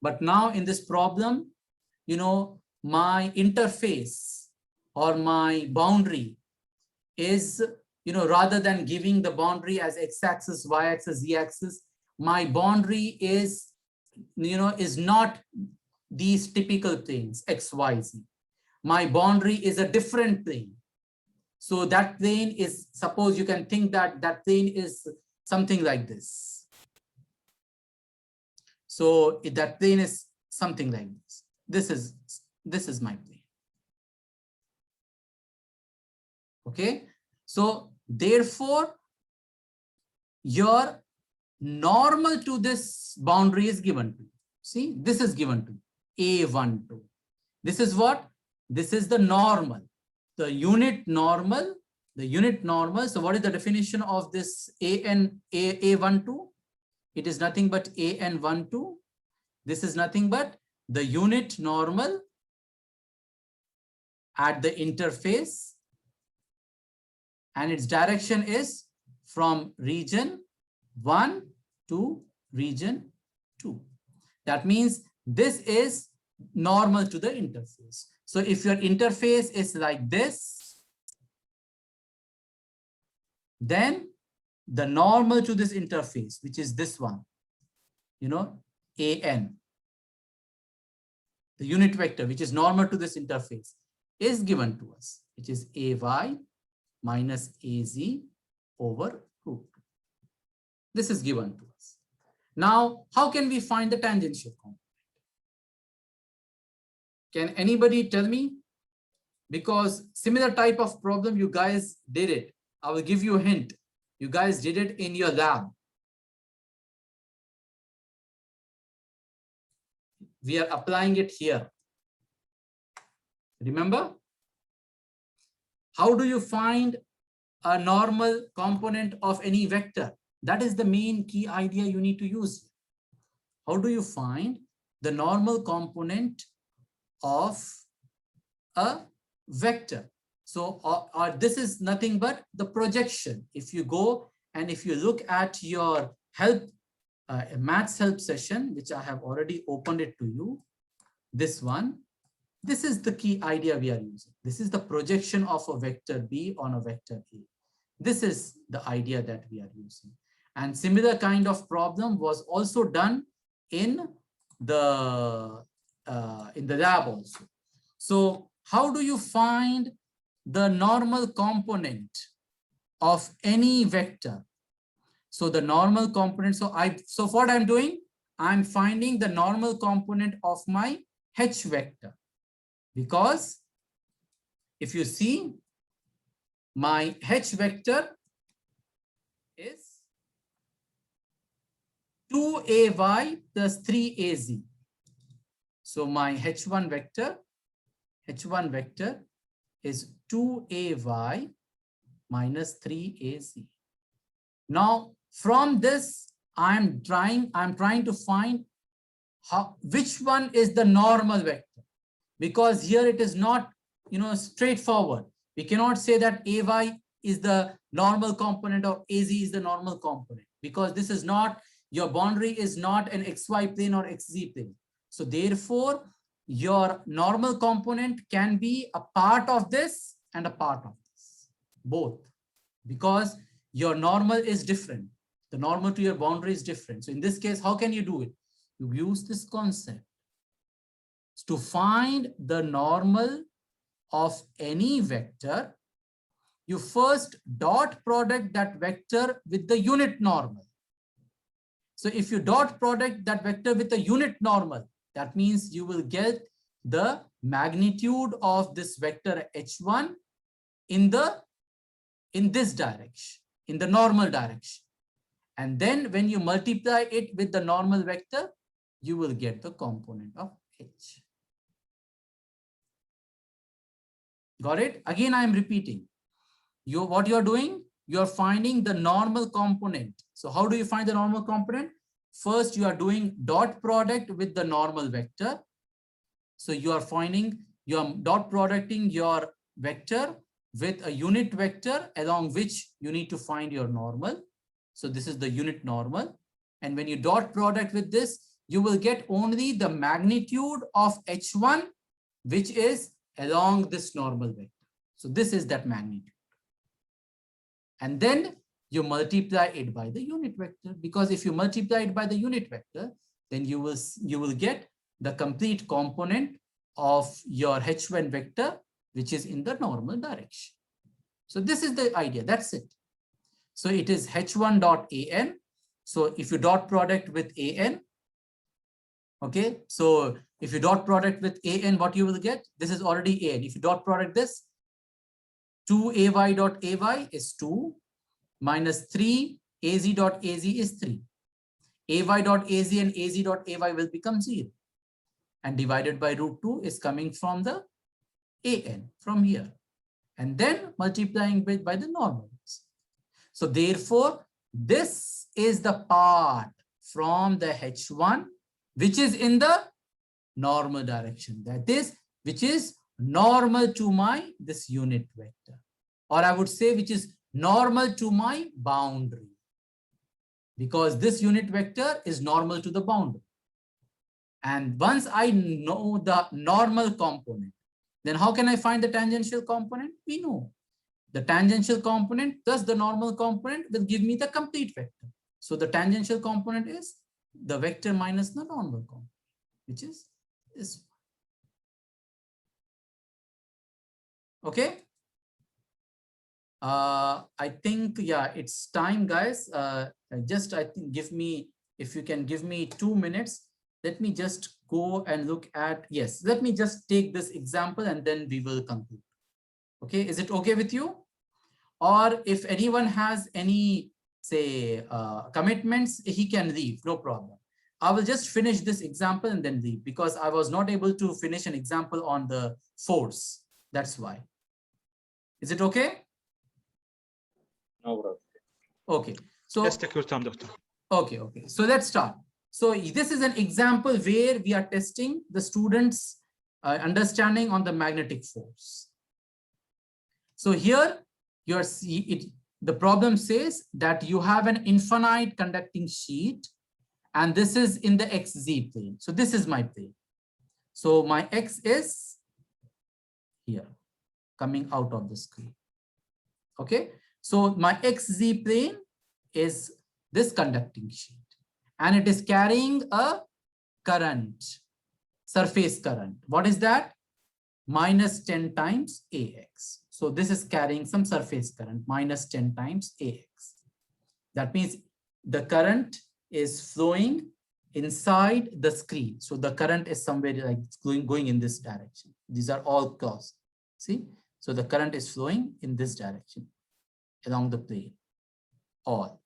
But now in this problem, my interface or my boundary is, rather than giving the boundary as x-axis, y-axis, z-axis, my boundary is, is not these typical planes, x, y, z. My boundary is a different plane. So that plane is, suppose you can think that that plane is something like this. So that plane is something like this. This is my plane. Okay. So therefore, your normal to this boundary is given to you. See, this is given to you, A12. This is what? This is the normal, the unit normal, So what is the definition of this A12? It is nothing but AN12. This is nothing but the unit normal at the interface, and its direction is from region 1 to region 2. That means this is normal to the interface. So if your interface is like this, then the normal to this interface, which is this one, AN, the unit vector, which is normal to this interface, is given to us, which is AY minus AZ over root 2. This is given to us. Now, how can we find the tangential component? Can anybody tell me? Because similar type of problem, you guys did it. I will give you a hint. You guys did it in your lab. We are applying it here. Remember? How do you find a normal component of any vector? That is the main key idea you need to use. How do you find the normal component of a vector? So this is nothing but the projection. If you go and if you look at your help, maths help session, which I have already opened it to you, this one, this is the key idea we are using. This is the projection of a vector B on a vector A. This is the idea that we are using. And similar kind of problem was also done in the lab also. So how do you find the normal component of any vector? So the normal component, so what I'm doing, I'm finding the normal component of my H vector. Because if you see, my H vector is 2AY plus 3AZ. So my H1 vector is 2AY minus 3AZ. Now from this, I'm trying to find which one is the normal vector, because here it is not straightforward. We cannot say that AY is the normal component or AZ is the normal component, because this is not, your boundary is not an XY plane or XZ plane. So therefore, your normal component can be a part of this and a part of this, both, because your normal is different. The normal to your boundary is different. So in this case, how can you do it? You use this concept. To find the normal of any vector, you first dot product that vector with the unit normal. So if you dot product that vector with the unit normal, that means you will get the magnitude of this vector H1 in this direction, in the normal direction. And then when you multiply it with the normal vector, you will get the component of H. Got it? Again, I am repeating. What you're doing, you're finding the normal component. So how do you find the normal component? First, you are doing dot product with the normal vector. So you are finding, you are dot producting your vector with a unit vector along which you need to find your normal. So this is the unit normal. And when you dot product with this, you will get only the magnitude of H1, which is along this normal vector. So this is that magnitude. And then you multiply it by the unit vector, because if you multiply it by the unit vector, then you will get the complete component of your H1 vector, which is in the normal direction. So this is the idea. That's it. So it is H1 dot AN. So if you dot product with AN, okay, so if you dot product with AN, what you will get? This is already AN. If you dot product this, 2AY dot AY is 2 minus 3 AZ dot AZ is 3. AY dot AZ and AZ dot AY will become 0. And divided by root 2 is coming from the AN from here. And then multiplying by the normals. So therefore, this is the part from the H1, which is in the normal direction. That is, which is normal to my this unit vector. Or I would say, which is normal to my boundary. Because this unit vector is normal to the boundary. And once I know the normal component, then how can I find the tangential component? We know. The tangential component plus the normal component will give me the complete vector. So the tangential component is the vector minus the normal component, which is this one. Okay. I think, yeah, it's time, guys. I think if you can give me 2 minutes, let me just go and look at, yes, let me just take this example and then we will conclude. Okay, is it okay with you? Or if anyone has any, say, commitments, he can leave, no problem. I will just finish this example and then leave, because I was not able to finish an example on the force. That's why. Is it okay? No problem. Okay. So Just take your time, doctor. Okay. So let's start. So this is an example where we are testing the students' understanding on the magnetic force. So here the problem says that you have an infinite conducting sheet, and this is in the XZ plane. So this is my plane. So my X is here, coming out of the screen. Okay. So my XZ plane is this conducting sheet, and it is carrying a current, surface current. What is that? Minus 10 times AX. So this is carrying some surface current, minus 10 times AX. That means the current is flowing inside the screen. So the current is somewhere like going in this direction. These are all closed. See? So the current is flowing in this direction along the plane. All.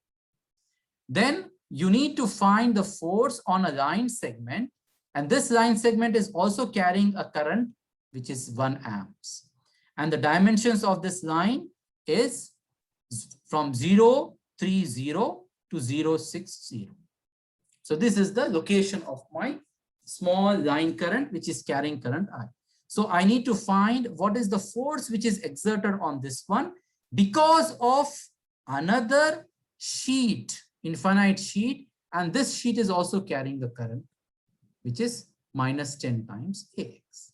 Then you need to find the force on a line segment. And this line segment is also carrying a current, which is 1 amps. And the dimensions of this line is from 030 to 060. So this is the location of my small line current, which is carrying current I. So I need to find what is the force which is exerted on this one because of another sheet, infinite sheet, and this sheet is also carrying the current, which is minus 10 times AX.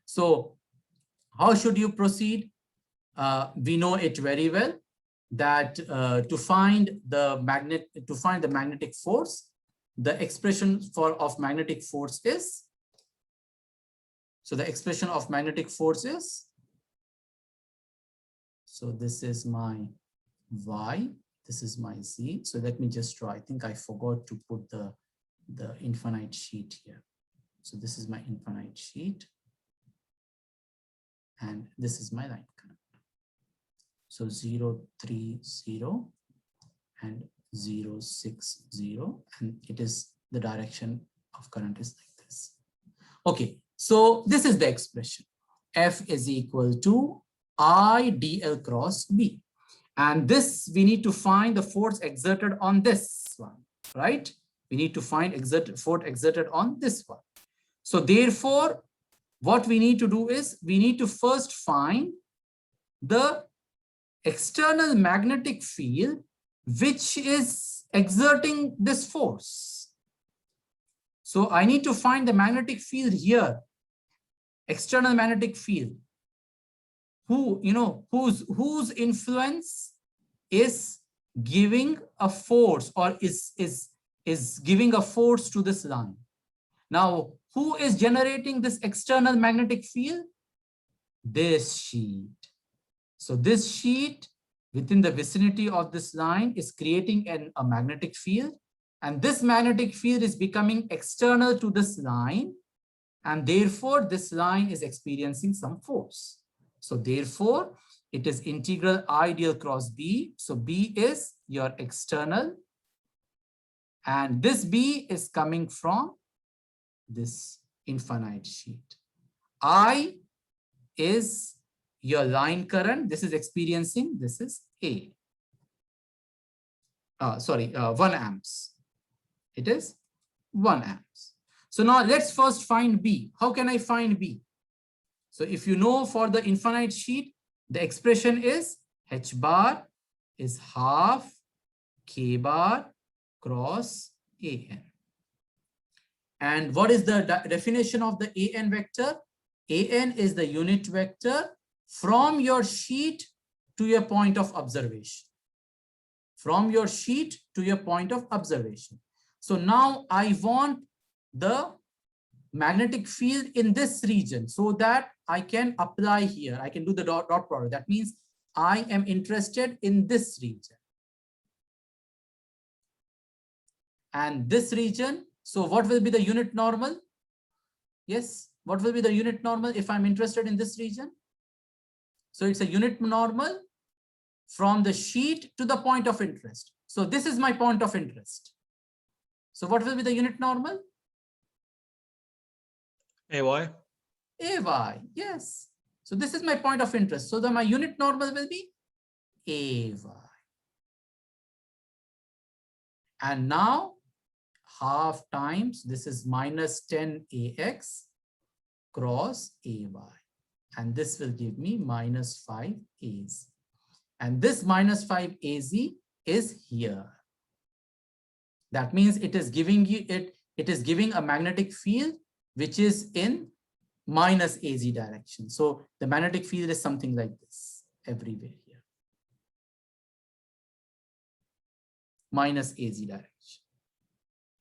So how should you proceed? We know it very well that to find the magnetic force, the expression of magnetic force is, so the expression of magnetic force is, so this is my Y, this is my Z. So let me just draw. I think I forgot to put the infinite sheet here. So this is my infinite sheet. And this is my line current. So 030 and 0, 6, 0, and it is the direction of current is like this. Okay, so this is the expression. F is equal to I dl cross B. And this, we need to find the force exerted on this one, right? We need to find force exerted on this one. So therefore, what we need to do is we need to first find the external magnetic field which is exerting this force. So I need to find the magnetic field here, external magnetic field, whose influence is giving a force or is giving a force to this line. Now, who is generating this external magnetic field? This sheet. So this sheet within the vicinity of this line is creating a magnetic field, and this magnetic field is becoming external to this line, and therefore this line is experiencing some force. So therefore it is integral I dl cross B. So B is your external, and this B is coming from this infinite sheet. I is your line current. This is experiencing, this is A. 1 amps. It is 1 amps. So now let's first find B. How can I find B? So if you know, for the infinite sheet, the expression is H bar is half K bar cross AN. And what is the definition of the AN vector? AN is the unit vector from your sheet to your point of observation. From your sheet to your point of observation. So now I want the magnetic field in this region so that I can apply here. I can do the dot product. That means I am interested in this region. And this region, so what will be the unit normal? Yes, what will be the unit normal if I'm interested in this region? So it's a unit normal from the sheet to the point of interest. So this is my point of interest. So what will be the unit normal? AY. AY, yes. So this is my point of interest. So my unit normal will be AY. And now half times, this is minus 10 AX cross AY. And this will give me minus 5 AZ. And this minus 5 AZ is here. That means it is giving you it is giving a magnetic field which is in minus AZ direction. So the magnetic field is something like this everywhere here. Minus AZ direction.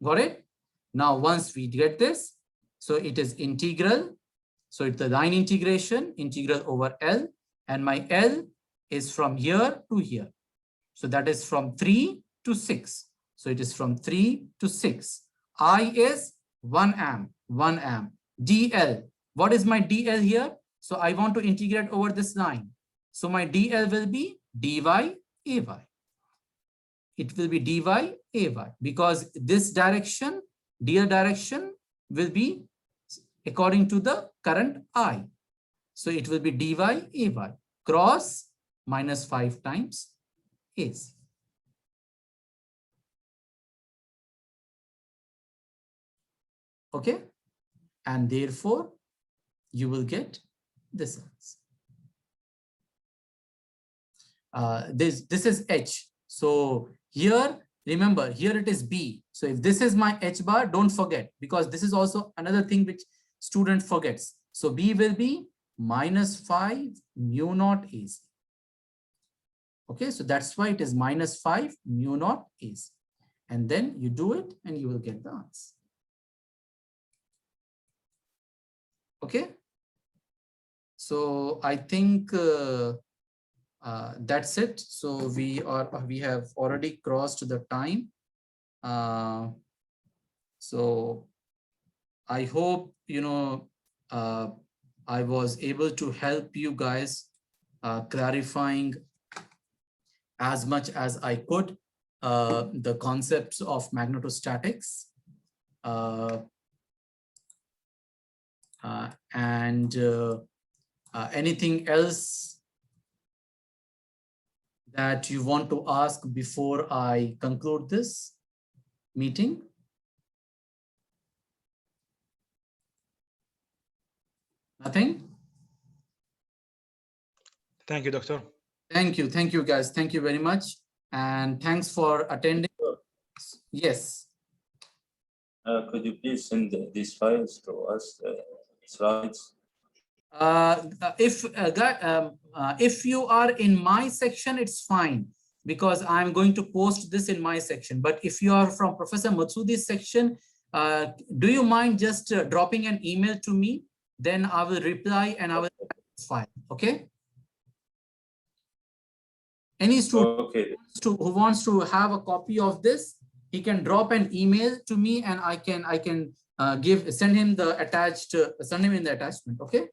Got it? Now once we get this, so it is integral. So it's the line integration, integral over L, and my L is from here to here. So that is from 3 to 6. So it is from 3 to 6. I is 1 amp, 1 amp. DL, what is my DL here? So I want to integrate over this line. So my DL will be dy AY. It will be dy AY because this direction, DL direction will be according to the current I. So it will be dy AY cross minus 5 times AC. Okay, and therefore you will get this answer. This is H. So here, remember, here it is B. So if this is my H bar, don't forget, because this is also another thing which student forgets. So B will be minus 5 mu naught AC. Okay, so that's why it is minus 5 mu naught AC. And then you do it and you will get the answer. Okay, so I think that's it. So we have already crossed the time. So I hope I was able to help you guys clarifying as much as I could. the concepts of magnetostatics. And anything else that you want to ask before I conclude this meeting? Nothing? Thank you, Doctor. Thank you guys. Thank you very much. And thanks for attending. Yes. Could you please send these files to us, slides? If you are in my section, it's fine, because I'm going to post this in my section. But if you are from Professor Matsoudi's section, do you mind just dropping an email to me? Then I will reply and I will file. Okay. Any student who wants to have a copy of this, he can drop an email to me and I can send him in the attachment. Okay.